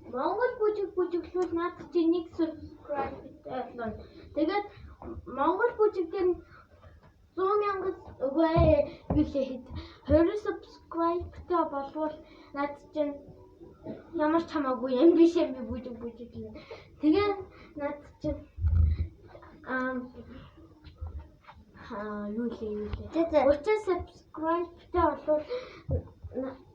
Монгол бүжиглүүл наад чи нэг subscribe болоо. Тэгээд Монгол бүжигдэр 100,000 үгүй 20 subscribe-тай болвол наад чинь ямар ч хамаагүй юм биш юм бүжиглээ. Тэгээд наад чинь юу лээ. 30 subscribe-тай болвол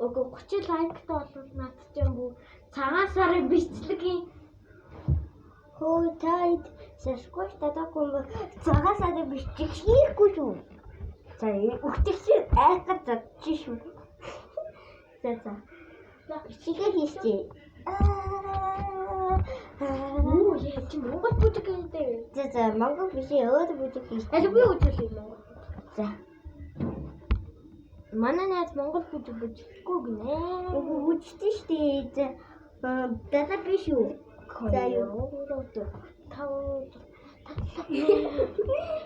30 like-тай болвол наад чинь бүх цагаан сарын бичлэгийн тайд сашгүй татахгүй цагаан сарын бичлэг хийхгүй шүү. За өгтөгчийн айхад задчих шүү. За. Бичлэгээ хийчихье. Чи Монгол бүжиг гэдэг. За Монгол биш өөр бүжиг хийчихье. Аль би үзүүлээ Монгол. За. Манай найз Монгол бүжиг үзэхгүй гинэ. Үзтээ штэ. Дата биш үү? За юу?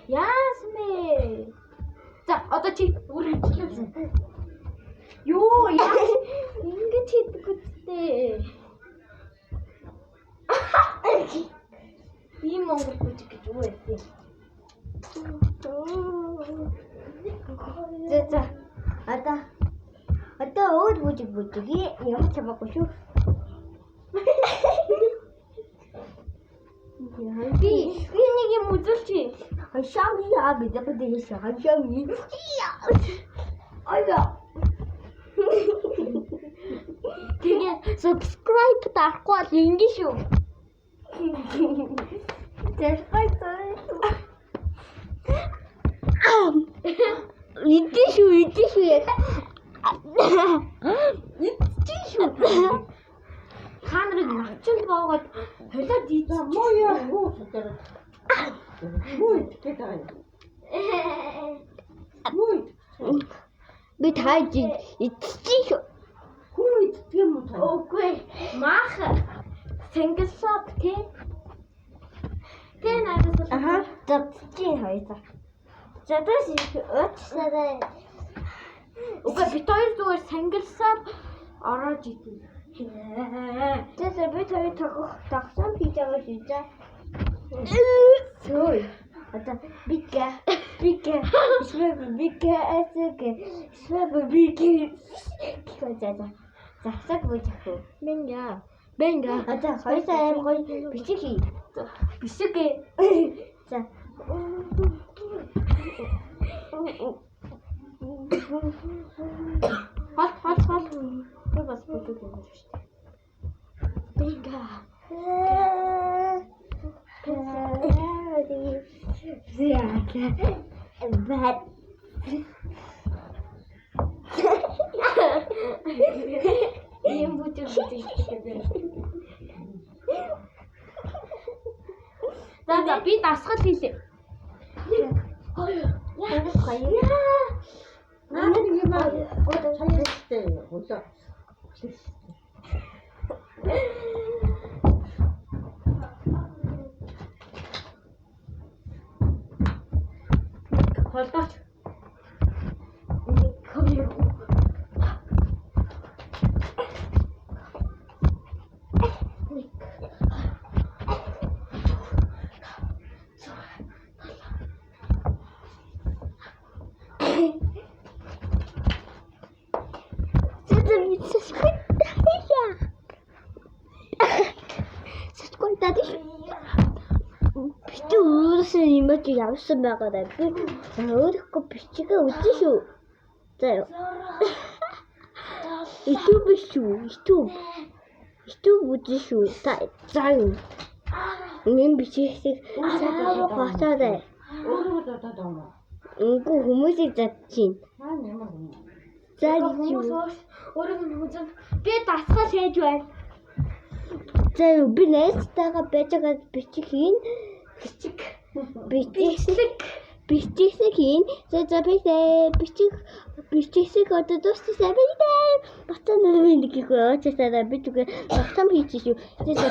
Яасмэ. За одоо чи үргэлжлүүлсэн. Юу яа? Ингэж хийдэг үстэй. Ийм Монгол бүжиг гэж юу вэ? За. Одоо өөр бүжиг ямар ч хамаагүй шүү. Би нэг юм үзүүлчихье. Хашаами яа гэдэг нь хашаами. Ая. Тэгээд subscribe таахгүй бол ингэ шүү. Идчихүү. Ханрыг навчил боогод холиод идсэн. Муу гэдэг. Би тайж идчихүү. Хүн иддэг юм уу та? Үгүй. Мах. Сэнгэлсоп тий. Тэ надад Датчин хоёроо. Задаас өчсараа. Үгүй бид хоёр зүгээр сэнгэлсоп ороод идэнэ. Тэгээд би тэр тагсан пижама шийдээ. Сой. Одоо бика. Свэб. Засаг бүжих. Бэнга. Одоо хоёроо аим гоё бичиг хий. Бишиг. За. Хол. Би бас бүдэг юм шүү дээ. Бэнга. Ийм бүдэг гэдэг. За би дасгал хийлээ. Наад юм аа. Одоо чаяастай болоо. Холдооч. харагдаад ш. Бичиг өөрөөсөө имэж явсан байгаа даа. Би өөрөхгүй бичигээ үзэн шүү. За. YouTube биш шүү. YouTube үзэн шүү. За юу. Мен бичээсийг цаавар хатаарай. Өөрөө додоо мó. Үгүй хүмүүсийг задчихин. Хаа ямар юм. За Хүмүүс өөрөө нь хүзэн би дасгал хийж байна. за юу би нэстага байж байгаа бичиг хийн. Бичиг хийн. За бичиг одоо дууссан байна. Батан нэг их очоод би зүгээр тогтом хийчих шүү. За